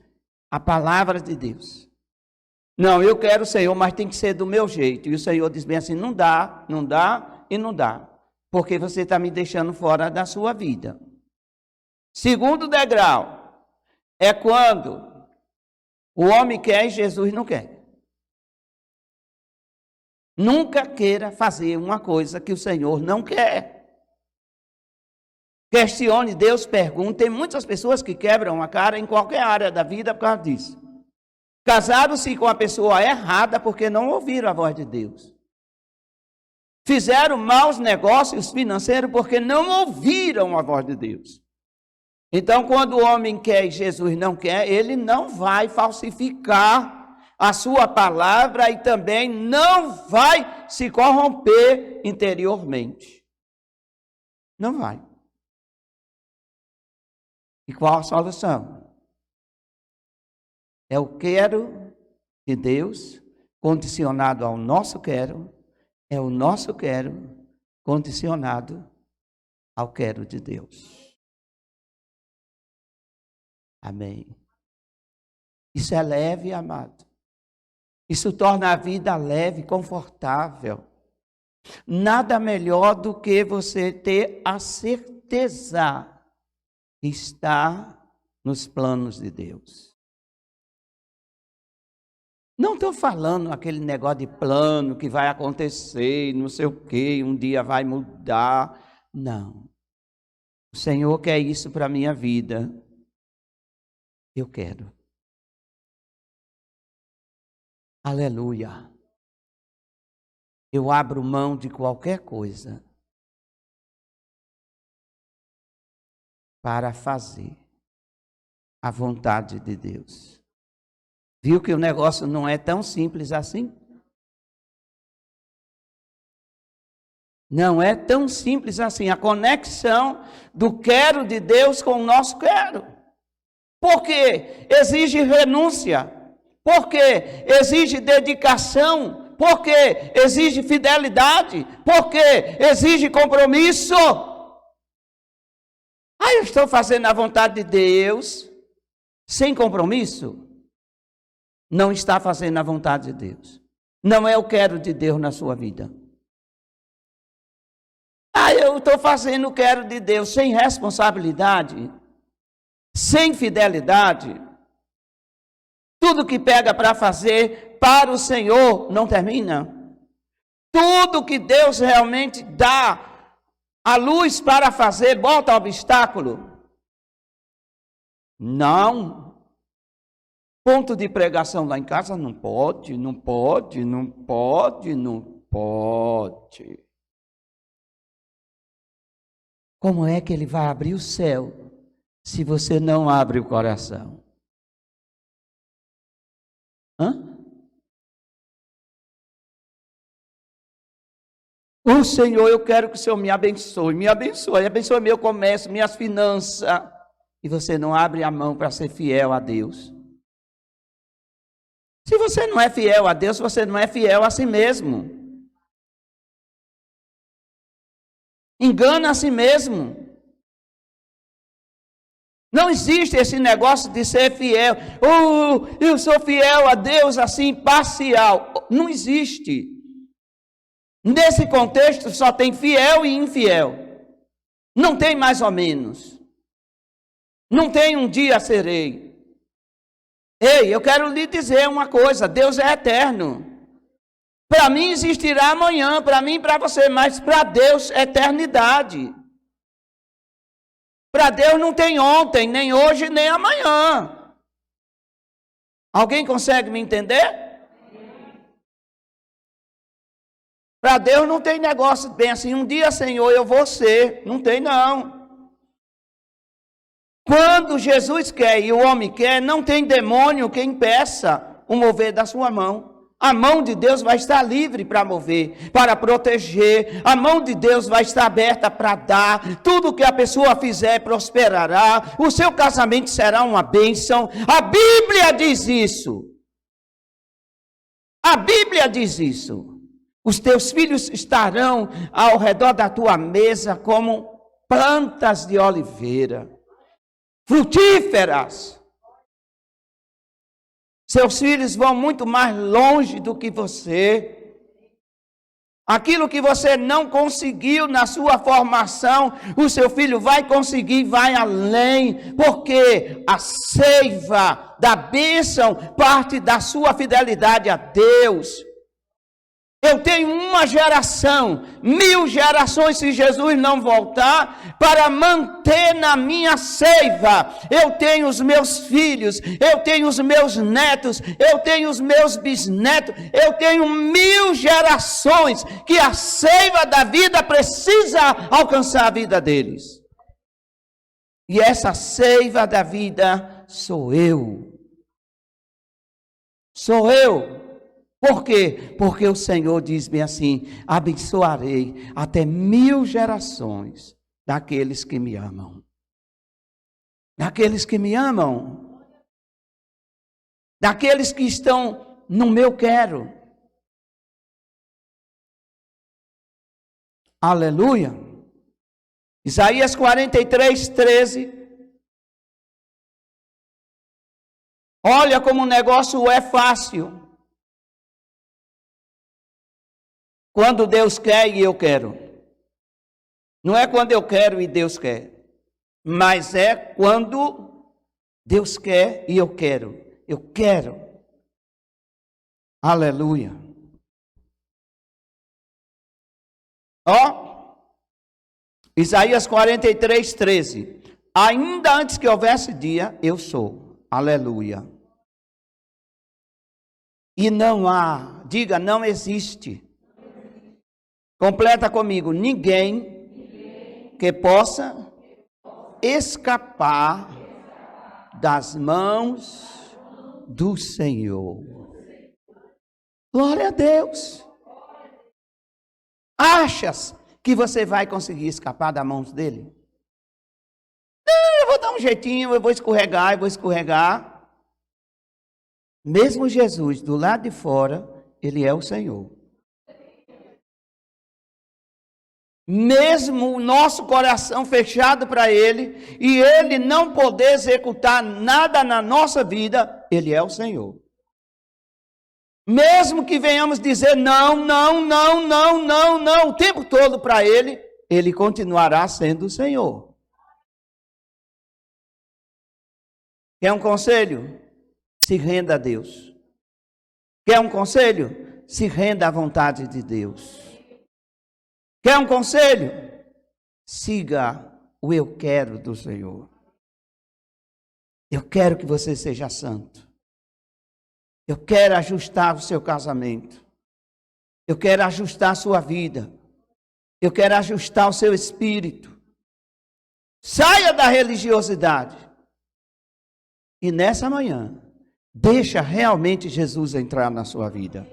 à palavra de Deus. Não, eu quero, Senhor, mas tem que ser do meu jeito. E o Senhor diz bem assim, não dá, não dá e não dá. Porque você está me deixando fora da sua vida. Segundo degrau, é quando o homem quer e Jesus não quer. Nunca queira fazer uma coisa que o Senhor não quer. Questione, Deus pergunta. Tem muitas pessoas que quebram a cara em qualquer área da vida por causa disso. Casaram-se com a pessoa errada porque não ouviram a voz de Deus. Fizeram maus negócios financeiros porque não ouviram a voz de Deus. Então, quando o homem quer e Jesus não quer, ele não vai falsificar a sua palavra e também não vai se corromper interiormente. Não vai. E qual a solução? É o quero de Deus condicionado ao nosso quero, é o nosso quero condicionado ao quero de Deus. Amém. Isso é leve, amado. Isso torna a vida leve, confortável. Nada melhor do que você ter a certeza que está nos planos de Deus. Não estou falando aquele negócio de plano que vai acontecer, não sei o quê, um dia vai mudar. Não. O Senhor quer isso para a minha vida. Eu quero. Aleluia. Eu abro mão de qualquer coisa para fazer a vontade de Deus. Viu que o negócio não é tão simples assim? Não é tão simples assim. A conexão do quero de Deus com o nosso quero. Porque exige renúncia, porque exige dedicação, porque exige fidelidade, porque exige compromisso. Eu estou fazendo a vontade de Deus sem compromisso? Não está fazendo a vontade de Deus. Não é o quero de Deus na sua vida. Eu estou fazendo o quero de Deus sem responsabilidade, sem fidelidade. Tudo que pega para fazer para o Senhor não termina. Tudo que Deus realmente dá a luz para fazer, bota obstáculo. Não. Ponto de pregação lá em casa, não pode, não pode, não pode, não pode. Como é que ele vai abrir o céu se você não abre o coração? O Senhor, eu quero que o Senhor me abençoe, abençoe meu comércio, minhas finanças. E você não abre a mão para ser fiel a Deus. Se você não é fiel a Deus, você não é fiel a si mesmo. Engana a si mesmo. Não existe esse negócio de ser fiel. Eu sou fiel a Deus assim, parcial. Não existe. Nesse contexto só tem fiel e infiel. Não tem mais ou menos. Não tem um dia serei. Ei, eu quero lhe dizer uma coisa. Deus é eterno. Para mim existirá amanhã, para mim e para você, mas para Deus é eternidade. Para Deus não tem ontem, nem hoje, nem amanhã. Alguém consegue me entender? Para Deus não tem negócio bem assim, um dia, Senhor, eu vou ser. Não tem, não. Quando Jesus quer e o homem quer, não tem demônio que impeça o mover da sua mão. A mão de Deus vai estar livre para mover, para proteger. A mão de Deus vai estar aberta para dar. Tudo que a pessoa fizer prosperará. O seu casamento será uma bênção. A Bíblia diz isso. A Bíblia diz isso. Os teus filhos estarão ao redor da tua mesa como plantas de oliveira, frutíferas. Seus filhos vão muito mais longe do que você. Aquilo que você não conseguiu na sua formação, o seu filho vai conseguir, vai além, porque a seiva da bênção parte da sua fidelidade a Deus. Eu tenho uma geração, 1000 gerações se Jesus não voltar, para manter na minha seiva. Eu tenho os meus filhos, eu tenho os meus netos, eu tenho os meus bisnetos, eu tenho 1000 gerações que a seiva da vida precisa alcançar a vida deles. E essa seiva da vida sou eu. Sou eu. Por quê? Porque o Senhor diz bem assim: abençoarei até 1000 gerações daqueles que me amam. Daqueles que me amam. Daqueles que estão no meu quero. Aleluia. Isaías 43:13. Olha como o negócio é fácil. Quando Deus quer e eu quero. Não é quando eu quero e Deus quer. Mas é quando Deus quer e eu quero. Eu quero. Aleluia. Isaías 43:13. Ainda antes que houvesse dia, eu sou. Aleluia. E não há, diga, não existe. Completa comigo, ninguém que possa escapar das mãos do Senhor. Glória a Deus. Achas que você vai conseguir escapar das mãos dele? Não, eu vou dar um jeitinho, eu vou escorregar. Mesmo Jesus, do lado de fora, ele é o Senhor. Mesmo o nosso coração fechado para Ele, e Ele não poder executar nada na nossa vida, Ele é o Senhor. Mesmo que venhamos dizer não, o tempo todo para Ele, Ele continuará sendo o Senhor. Quer um conselho? Se renda a Deus. Quer um conselho? Se renda à vontade de Deus. Quer um conselho? Siga o eu quero do Senhor. Eu quero que você seja santo. Eu quero ajustar o seu casamento. Eu quero ajustar a sua vida. Eu quero ajustar o seu espírito. Saia da religiosidade. E nessa manhã, deixa realmente Jesus entrar na sua vida.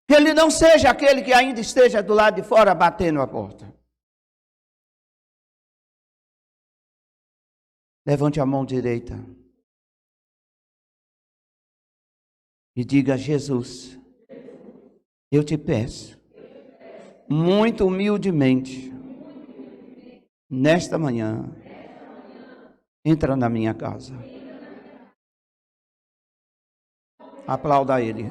Que ele não seja aquele que ainda esteja do lado de fora batendo a porta. Levante a mão direita. E diga: Jesus, eu te peço, muito humildemente, nesta manhã, entra na minha casa. Aplauda ele.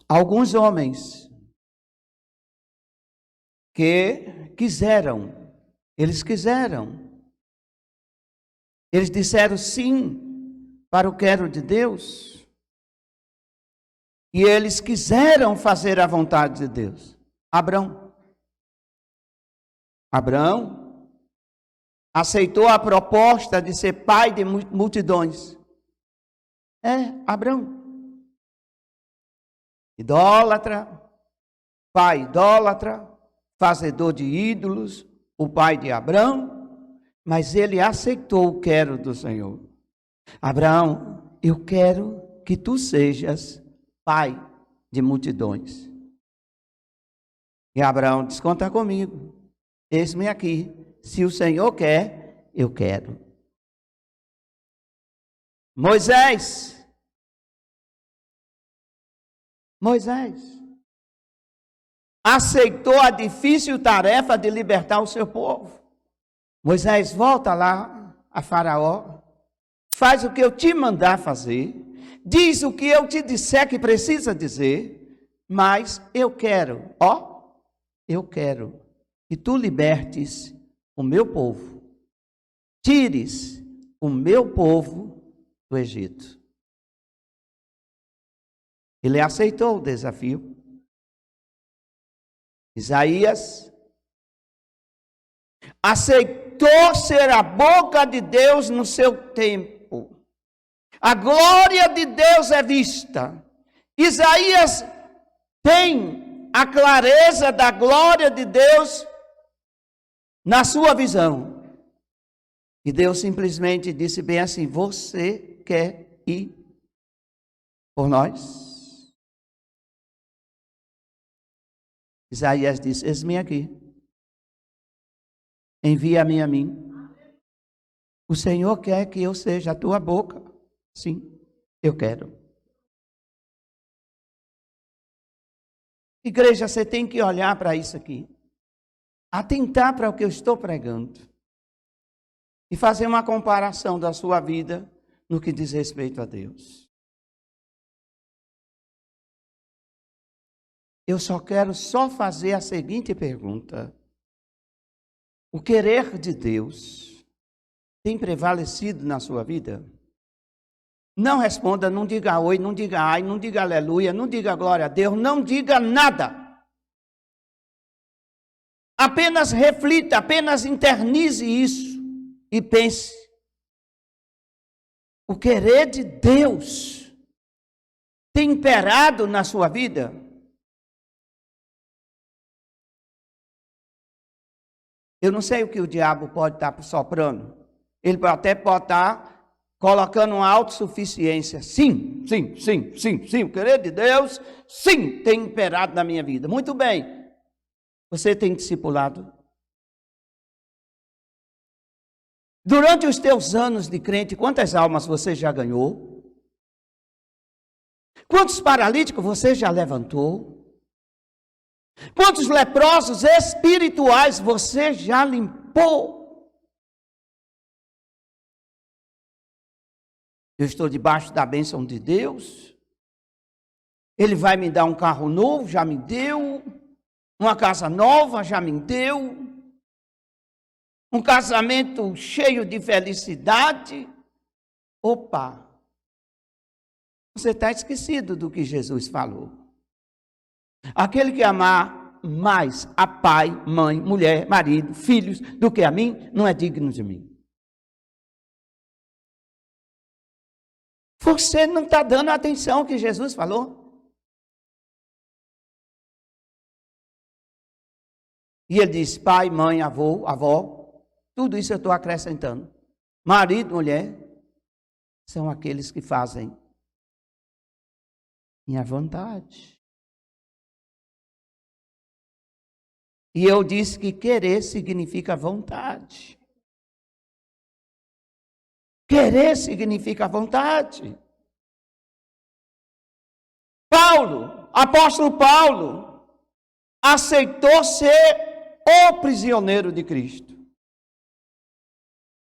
Alguns homens que eles disseram sim para o quero de Deus, e eles quiseram fazer a vontade de Deus. Abrão aceitou a proposta de ser pai de multidões. Abrão. Idólatra, pai idólatra, fazedor de ídolos, o pai de Abrão, mas ele aceitou o quero do Senhor. Abraão, eu quero que tu sejas pai de multidões. E Abraão diz: conta comigo, eis-me aqui, se o Senhor quer, eu quero. Moisés aceitou a difícil tarefa de libertar o seu povo. Moisés, volta lá a Faraó, faz o que eu te mandar fazer, diz o que eu te disser que precisa dizer, mas eu quero que tu libertes o meu povo, tires o meu povo do Egito. Ele aceitou o desafio. Isaías aceitou ser a boca de Deus no seu tempo. A glória de Deus é vista. Isaías tem a clareza da glória de Deus na sua visão. E Deus simplesmente disse bem assim: você quer ir por nós? Isaías disse: eis-me aqui, envia-me a mim. O Senhor quer que eu seja a tua boca. Sim, eu quero. Igreja, você tem que olhar para isso aqui, atentar para o que eu estou pregando e fazer uma comparação da sua vida no que diz respeito a Deus. Eu só quero fazer a seguinte pergunta: o querer de Deus tem prevalecido na sua vida? Não responda, não diga oi, não diga ai, não diga aleluia, não diga glória a Deus, não diga nada. Apenas reflita, apenas internalize isso e pense: o querer de Deus tem imperado na sua vida? Eu não sei o que o diabo pode estar soprando. Ele até pode estar colocando uma autossuficiência. Sim, sim, sim, sim, sim. O querer de Deus, sim, tem imperado na minha vida. Muito bem. Você tem discipulado? Durante os teus anos de crente, quantas almas você já ganhou? Quantos paralíticos você já levantou? Quantos leprosos espirituais você já limpou? Eu estou debaixo da bênção de Deus. Ele vai me dar um carro novo, já me deu. Uma casa nova, já me deu. Um casamento cheio de felicidade. Opa! Você está esquecido do que Jesus falou. Aquele que amar mais a pai, mãe, mulher, marido, filhos do que a mim, não é digno de mim. Você não está dando a atenção que Jesus falou. E ele diz, pai, mãe, avô, avó, tudo isso eu estou acrescentando. Marido, mulher, são aqueles que fazem minha vontade. E eu disse que querer significa vontade. Querer significa vontade. Paulo, apóstolo Paulo, aceitou ser o prisioneiro de Cristo.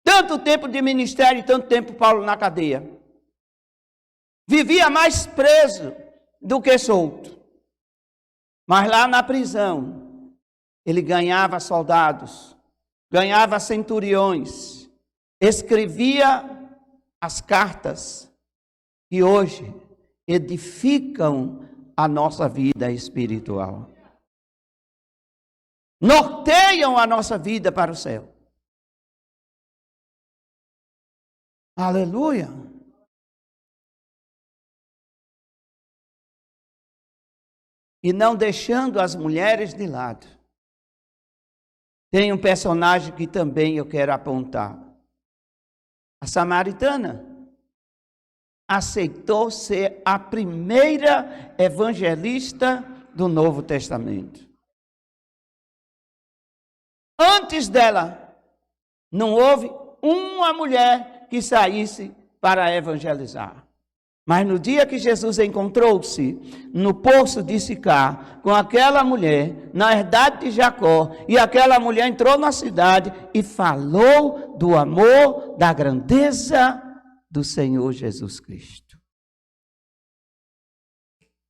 Tanto tempo de ministério e tanto tempo Paulo na cadeia. Vivia mais preso do que solto. Mas lá na prisão, ele ganhava soldados, ganhava centuriões, escrevia as cartas que hoje edificam a nossa vida espiritual. Norteiam a nossa vida para o céu. Aleluia! E não deixando as mulheres de lado. Tem um personagem que também eu quero apontar. A samaritana aceitou ser a primeira evangelista do Novo Testamento. Antes dela, não houve uma mulher que saísse para evangelizar. Mas no dia que Jesus encontrou-se no poço de Sicá com aquela mulher, na herdade de Jacó, e aquela mulher entrou na cidade e falou do amor, da grandeza do Senhor Jesus Cristo.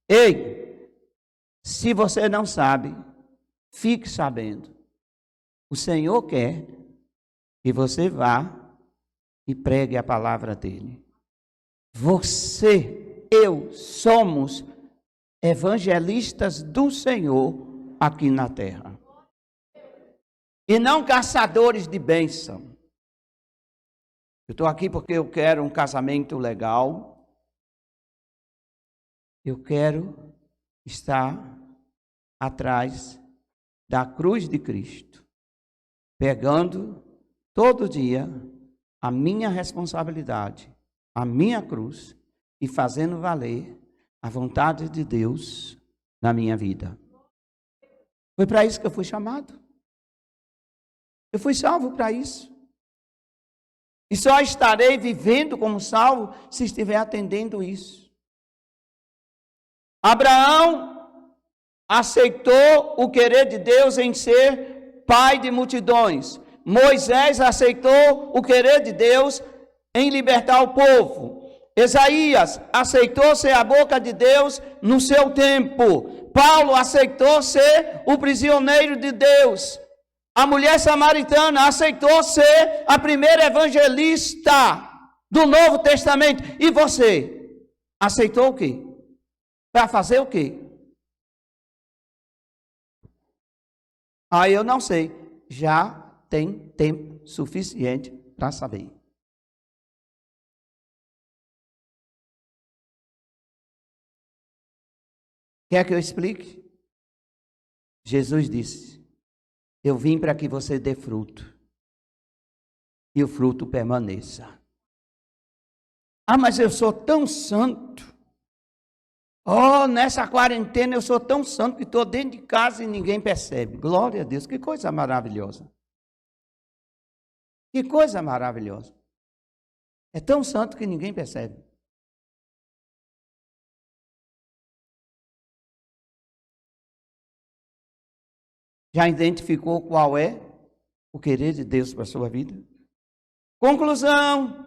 Ei, se você não sabe, fique sabendo. O Senhor quer que você vá e pregue a palavra dele. Você, eu, somos evangelistas do Senhor aqui na terra. E não caçadores de bênção. Eu estou aqui porque eu quero um casamento legal. Eu quero estar atrás da cruz de Cristo, pegando todo dia a minha responsabilidade, a minha cruz, e fazendo valer a vontade de Deus na minha vida. Foi para isso que eu fui chamado. Eu fui salvo para isso. E só estarei vivendo como salvo se estiver atendendo isso. Abraão aceitou o querer de Deus em ser pai de multidões. Moisés aceitou o querer de Deus em libertar o povo. Isaías aceitou ser a boca de Deus no seu tempo. Paulo aceitou ser o prisioneiro de Deus. A mulher samaritana aceitou ser a primeira evangelista do Novo Testamento. E você? Aceitou o quê? Para fazer o quê? Eu não sei. Já tem tempo suficiente para saber. Quer que eu explique? Jesus disse: eu vim para que você dê fruto. e o fruto permaneça. Ah, mas eu sou tão santo. Oh, nessa quarentena eu sou tão santo que estou dentro de casa e ninguém percebe. Glória a Deus, que coisa maravilhosa. Que coisa maravilhosa. É tão santo que ninguém percebe. Já identificou qual é o querer de Deus para a sua vida? Conclusão.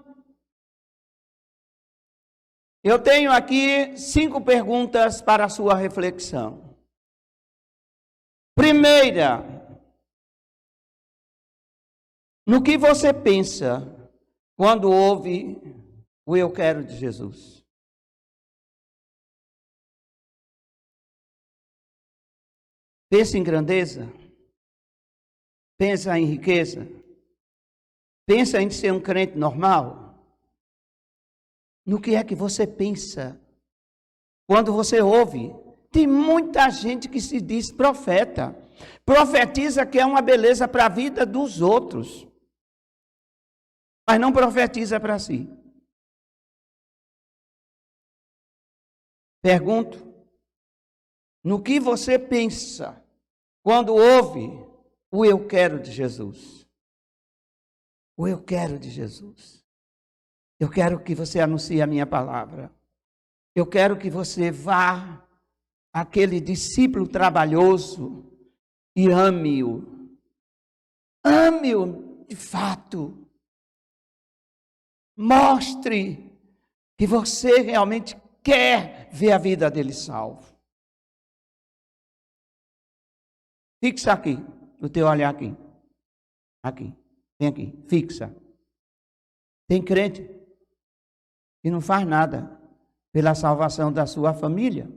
Eu tenho aqui 5 perguntas para a sua reflexão. Primeira, no que você pensa quando ouve o eu quero de Jesus? Pensa em grandeza? Pensa em riqueza? Pensa em ser um crente normal? No que é que você pensa quando você ouve? Tem muita gente que se diz profeta. Profetiza que é uma beleza para a vida dos outros, mas não profetiza para si. Pergunto, no que você pensa quando ouve o eu quero de Jesus? O eu quero de Jesus. Eu quero que você anuncie a minha palavra. Eu quero que você vá àquele discípulo trabalhoso e ame-o. Ame-o de fato. Mostre que você realmente quer ver a vida dele salvo. Fixa aqui, o teu olhar aqui. Aqui, vem aqui, fixa. Tem crente que não faz nada pela salvação da sua família.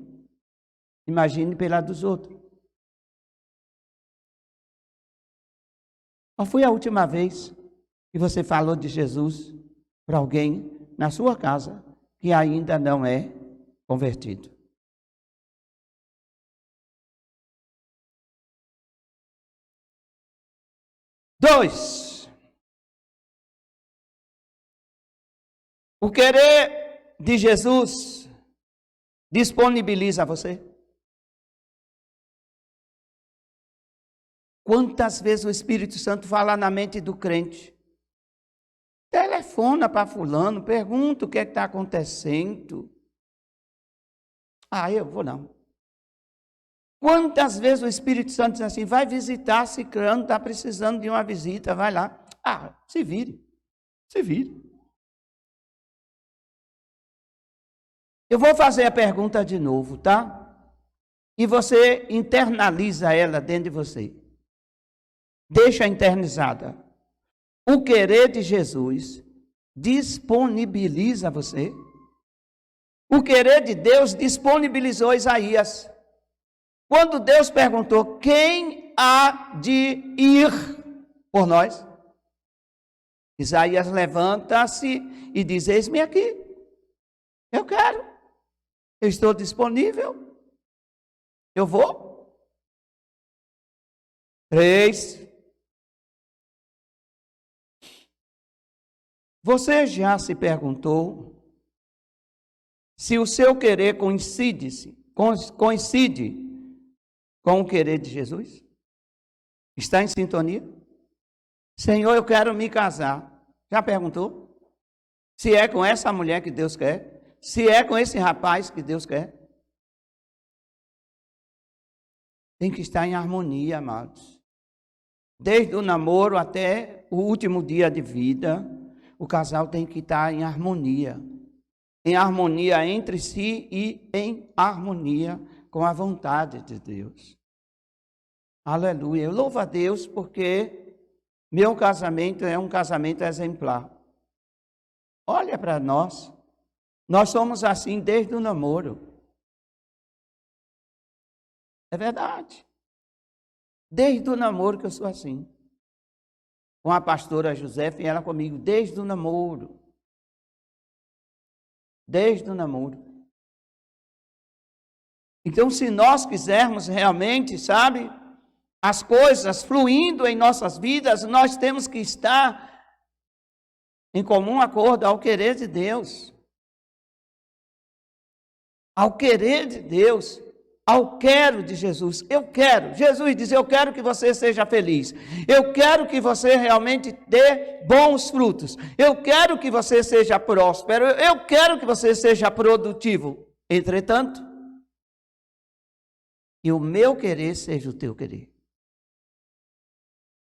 Imagine pela dos outros. Qual foi a última vez que você falou de Jesus para alguém na sua casa que ainda não é convertido? Dois. O querer de Jesus disponibiliza você. Quantas vezes o Espírito Santo fala na mente do crente? Telefona para fulano, pergunta o que está acontecendo. Ah, eu vou não. Quantas vezes o Espírito Santo diz assim, vai visitar ciclano, está precisando de uma visita, vai lá. Ah, se vire, se vire. Eu vou fazer a pergunta de novo, tá? E você internaliza ela dentro de você. Deixa internizada. O querer de Jesus disponibiliza você. O querer de Deus disponibilizou Isaías. Quando Deus perguntou, quem há de ir por nós? Isaías levanta-se e diz, eis-me aqui. Eu quero. Eu estou disponível. Eu vou. 3. Você já se perguntou se o seu querer coincide com o querer de Jesus? Está em sintonia? Senhor, eu quero me casar. Já perguntou? Se é com essa mulher que Deus quer? Se é com esse rapaz que Deus quer? Tem que estar em harmonia, amados. Desde o namoro até o último dia de vida, o casal tem que estar em harmonia. Em harmonia entre si e em harmonia com a vontade de Deus. Aleluia. Eu louvo a Deus porque meu casamento é um casamento exemplar. Olha para nós. Nós somos assim desde o namoro. É verdade. Desde o namoro que eu sou assim. Com a pastora Josefa e ela comigo, desde o namoro. Desde o namoro. Então, se nós quisermos realmente, sabe, as coisas fluindo em nossas vidas, nós temos que estar em comum acordo ao querer de Deus. Ao querer de Deus, ao quero de Jesus. Eu quero. Jesus diz, eu quero que você seja feliz. Eu quero que você realmente dê bons frutos. Eu quero que você seja próspero. Eu quero que você seja produtivo. Entretanto, que o meu querer seja o teu querer.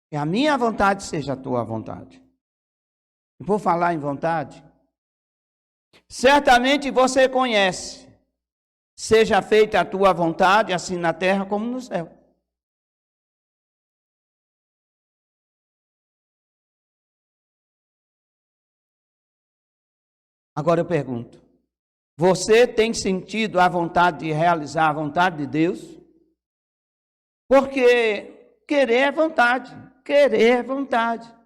Que a minha vontade seja a tua vontade. E por falar em vontade, certamente você conhece, seja feita a tua vontade, assim na terra como no céu. Agora eu pergunto, você tem sentido a vontade de realizar a vontade de Deus? Porque querer é vontade, querer é vontade.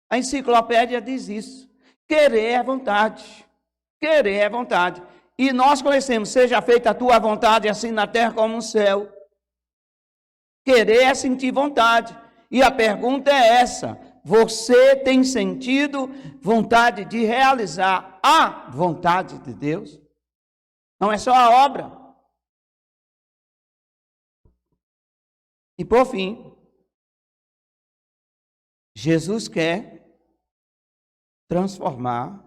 A enciclopédia diz isso. Querer é vontade. Querer é vontade. E nós conhecemos, seja feita a tua vontade, assim na terra como no céu. Querer é sentir vontade. E a pergunta é essa: você tem sentido vontade de realizar a vontade de Deus? Não é só a obra. E por fim, Jesus quer transformar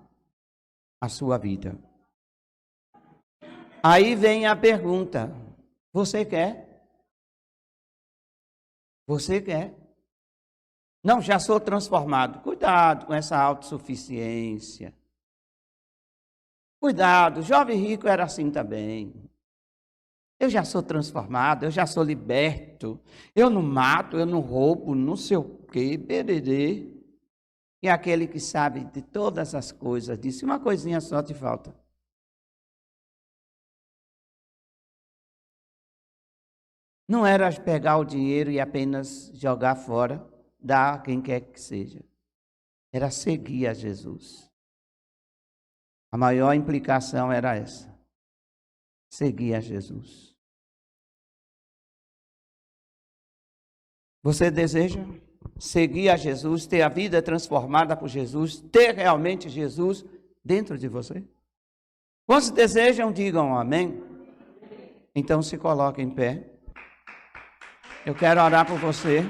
a sua vida. Aí vem a pergunta: você quer? Você quer? Não, já sou transformado. Cuidado com essa autossuficiência. Cuidado, jovem rico era assim também. Eu já sou transformado, eu já sou liberto. Eu não mato, eu não roubo, não sei o quê, bererê. E aquele que sabe de todas as coisas disse, uma coisinha só te falta. Não era pegar o dinheiro e apenas jogar fora, dar a quem quer que seja. Era seguir a Jesus. A maior implicação era essa. Seguir a Jesus. Você deseja seguir a Jesus, ter a vida transformada por Jesus, ter realmente Jesus dentro de você? Quantos desejam, digam amém. Então se coloque em pé. Eu quero orar por você.